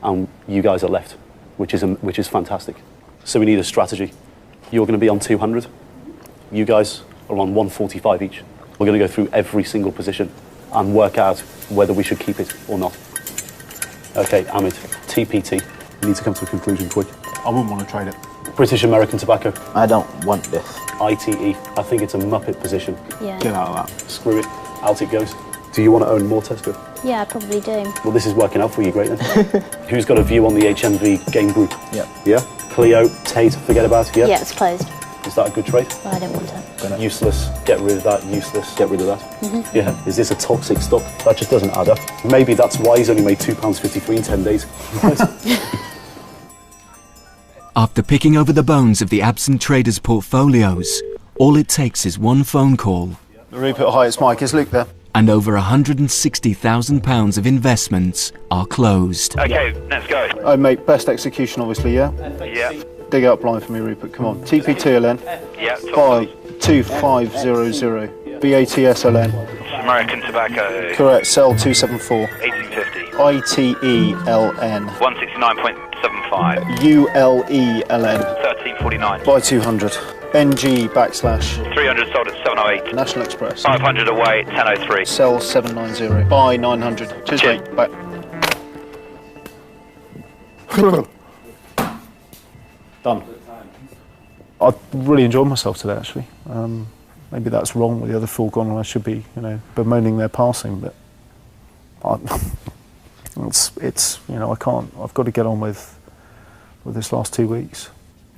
And you guys are left, which is fantastic. So we need a strategy. You're going to be on 200. You guys are on 145 each. We're going to go through every single position and work out whether we should keep it or not. Okay, Amit, TPT. We need to come to a conclusion quick. I wouldn't want to trade it. British American Tobacco. I don't want this. ITE. I think it's a muppet position. Yeah. Get out of that. Screw it. Out it goes. Do you want to own more Tesco? Yeah, I probably do. Well, this is working out for you great then. Who's got a view on the HMV game group? Yep. Yeah? Cleo, Tate, forget about it, yeah? Yeah, it's closed. Is that a good trade? Well, I don't want it. Useless, get rid of that, useless, get rid of that. Mhm. Yeah, is this a toxic stock? That just doesn't add up. Maybe that's why he's only made £2.53 in 10 days. After picking over the bones of the absent traders' portfolios, all it takes is one phone call. Rupert, hi, it's Mike. Is Luke there? and over £160,000 of investments are closed. Okay, let's go. Oh, mate, best execution, obviously, yeah? Yeah. Dig out blind for me, Rupert. Come on. TPTLN. Yeah. 52500. BATSLN. American Tobacco. Correct. Cell 274. 1850. ITELN. 169.75. ULELN. 1349. Buy 200. NG / 300 sold at 708. National Express. 500 away, 1003. Sell 790. Buy 900. Cheers, mate. Bye. Done. I really enjoyed myself today, actually. Maybe that's wrong with the other four gone, and I should be, bemoaning their passing. But it's I can't. I've got to get on with this last 2 weeks.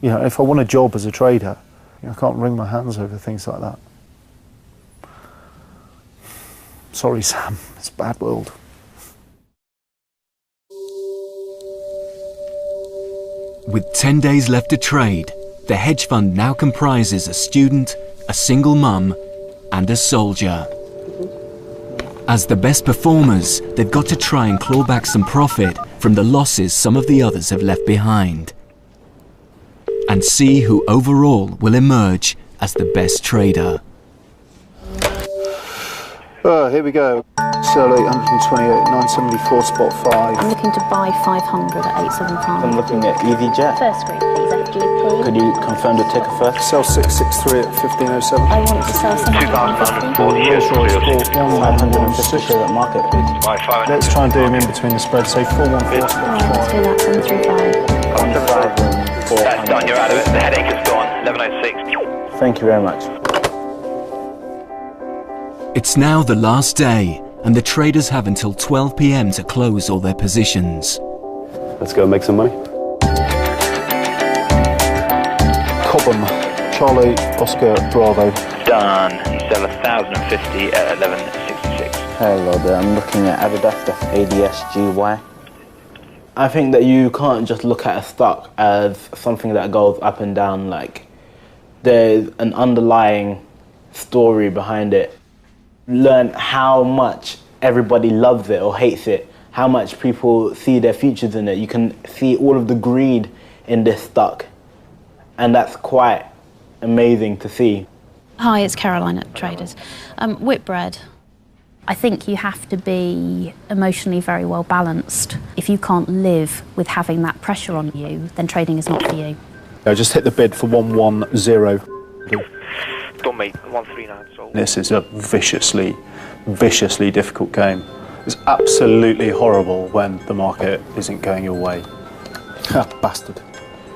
If I want a job as a trader, I can't wring my hands over things like that. Sorry, Sam. It's a bad world. With 10 days left to trade, the hedge fund now comprises a student, a single mum, and a soldier. As the best performers, they've got to try and claw back some profit from the losses some of the others have left behind, and see who overall will emerge as the best trader. Here we go. Sell 828, 974, spot 5. I'm looking to buy 500 at 875. I'm looking at EasyJet. First group, please, FGP. Could you confirm the ticker first? Sell 663 at 1507. I want to sell 750. Rolls-Royce 550 share at market, please. Let's try and do them in between the spread. Say 414, spot 5. Let's do that, 735. That's done, you're out of it. The headache is gone. 1106. Thank you very much. It's now the last day, and the traders have until 12 p.m. to close all their positions. Let's go and make some money. Cobham, Charlie, Oscar, Bravo. Done. You sell 1,050 at 1166. Hello there, I'm looking at Adidas, that's ADSGY. I think that you can't just look at a stock as something that goes up and down. Like, there's an underlying story behind it. Learn how much everybody loves it or hates it, how much people see their futures in it. You can see all of the greed in this stock, and that's quite amazing to see. Hi, it's Caroline at Traders. Whitbread. I think you have to be emotionally very well balanced. If you can't live with having that pressure on you, then trading is not for you. I just hit the bid for 110. Don't mate, 139 sold. This is a viciously difficult game. It's absolutely horrible when the market isn't going your way. Bastard.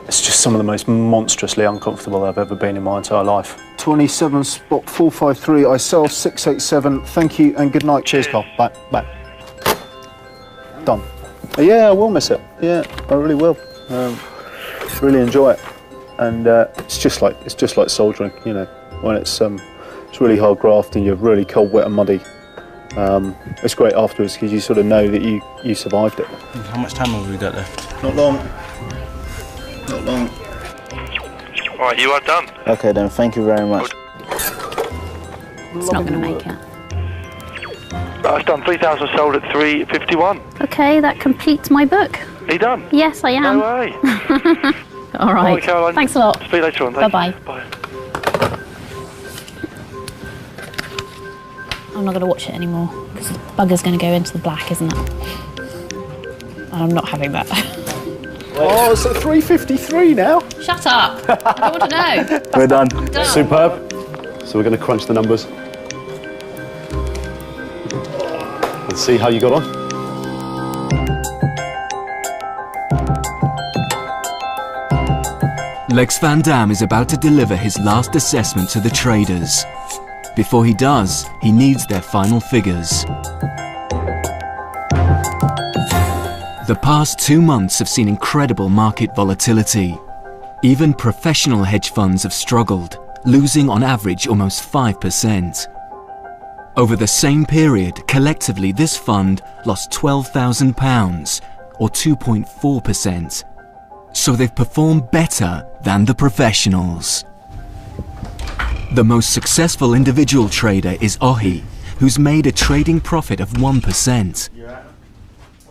It's just some of the most monstrously uncomfortable I've ever been in my entire life. 27 spot 453, I sell 687. Thank you and good night. Cheers, Carl. Bye. Done. Yeah, I will miss it. Yeah, I really will. Really enjoy it. And it's just like soldiering, when it's really hard graft and you're really cold, wet and muddy. It's great afterwards because you sort of know that you survived it. How much time have we got left? Not long. Not long. Alright, you are done. Okay then, thank you very much. It's not going to make it. I've done 3,000 sold at 351. Okay, that completes my book. Are you done? Yes, I am. No way. All right. Alright, Caroline. Thanks a lot. Speak later on. Bye-bye. Bye. I'm not going to watch it anymore because the bugger's going to go into the black, isn't it? And I'm not having that. Oh, it's at 353 now. Shut up. I don't want to know. We're done. Done. Superb. So we're going to crunch the numbers. Let's see how you got on. Lex van Dam is about to deliver his last assessment to the traders. Before he does, he needs their final figures. The past 2 months have seen incredible market volatility. Even professional hedge funds have struggled, losing on average almost 5%. Over the same period, collectively this fund lost £12,000, or 2.4%. So they've performed better than the professionals. The most successful individual trader is Ohi, who's made a trading profit of 1%.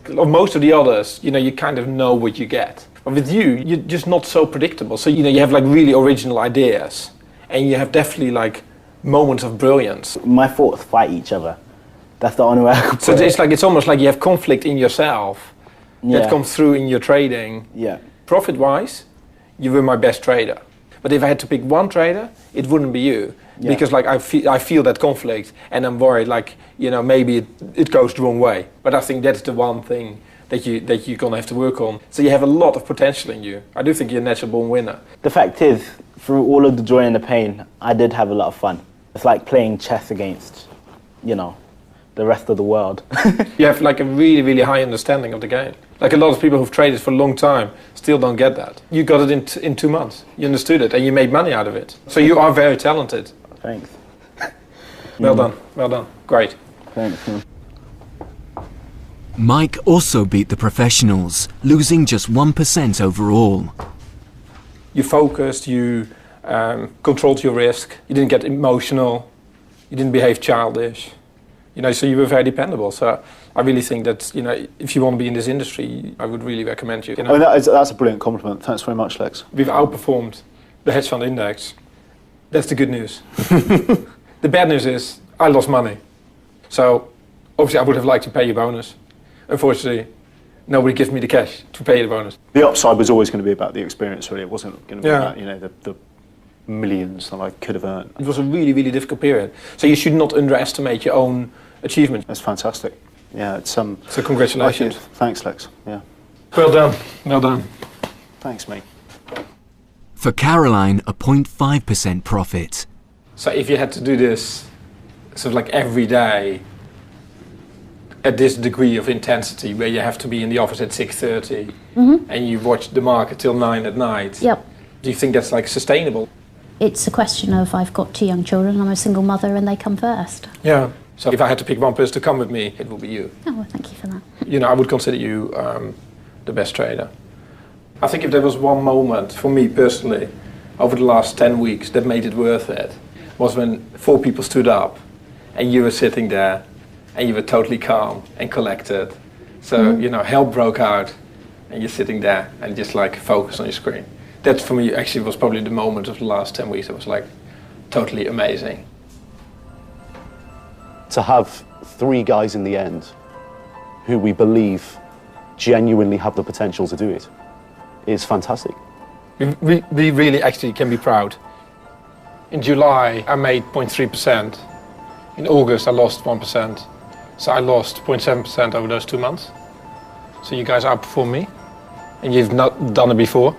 Most of the others, you kind of know what you get. But with you, you're just not so predictable. So, you have like really original ideas, and you have definitely like moments of brilliance. My thoughts fight each other. That's the only way I could put it. It's almost like you have conflict in yourself that comes through in your trading. Yeah. Profit-wise, you were my best trader. But if I had to pick one trader, it wouldn't be you. Yeah. Because like I feel that conflict, and I'm worried like, maybe it goes the wrong way. But I think that's the one thing that you're gonna have to work on. So you have a lot of potential in you. I do think you're a natural born winner. The fact is, through all of the joy and the pain, I did have a lot of fun. It's like playing chess against, the rest of the world. You have like a really, really high understanding of the game. Like a lot of people who've traded for a long time still don't get that. You got it in 2 months. You understood it and you made money out of it. So you are very talented. Thanks. Well done. Great. Thanks. Mike also beat the professionals, losing just 1% overall. You focused, you controlled your risk, you didn't get emotional, you didn't behave childish. So you were very dependable. So I really think that, if you want to be in this industry, I would really recommend you. I mean, that's a brilliant compliment. Thanks very much, Lex. We've outperformed the hedge fund index. That's the good news. The bad news is I lost money. So obviously I would have liked to pay you a bonus. Unfortunately, nobody gives me the cash to pay the bonus. The upside was always going to be about the experience, really. It wasn't going to be about, the millions that I could have earned. It was a really, really difficult period. So you should not underestimate your own achievement. That's fantastic. Yeah, it's So congratulations. Thanks, Lex. Yeah. Well done. Thanks, mate. For Caroline, a 0.5% profit. So if you had to do this sort of like every day at this degree of intensity, where you have to be in the office at 6:30 and you watch the market till 9 at night, Yep. Do you think that's like sustainable? It's a question of I've got 2 young children, I'm a single mother, and they come first. Yeah. So if I had to pick one person to come with me, it would be you. Oh, well, thank you for that. I would consider you the best trader. I think if there was one moment, for me personally, over the last 10 weeks that made it worth it, was when 4 people stood up and you were sitting there and you were totally calm and collected. So, hell broke out and you're sitting there and just like focused on your screen. That for me actually was probably the moment of the last 10 weeks that was like totally amazing. To have 3 guys in the end who we believe genuinely have the potential to do it is fantastic. We really actually can be proud. In July, I made 0.3%. In August, I lost 1%. So I lost 0.7% over those 2 months. So you guys outperformed me, and you've not done it before.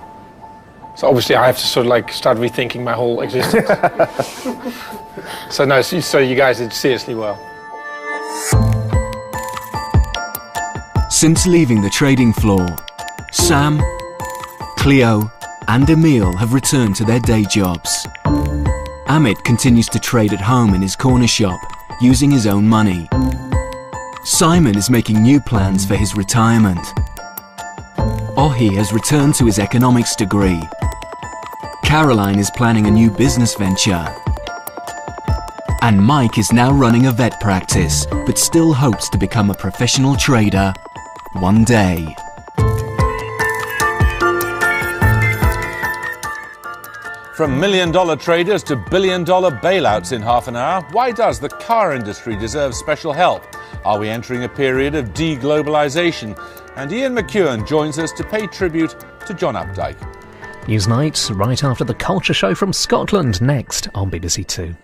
So obviously I have to sort of like start rethinking my whole existence. So you guys did seriously well. Since leaving the trading floor, Sam, Cleo and Emil have returned to their day jobs. Amit continues to trade at home in his corner shop, using his own money. Simon is making new plans for his retirement. Ohi has returned to his economics degree. Caroline is planning a new business venture. And Mike is now running a vet practice, but still hopes to become a professional trader one day. From million-dollar traders to billion-dollar bailouts in half an hour, why does the car industry deserve special help? Are we entering a period of deglobalization? And Ian McEwan joins us to pay tribute to John Updike. Newsnight, right after the Culture Show from Scotland, next on BBC Two.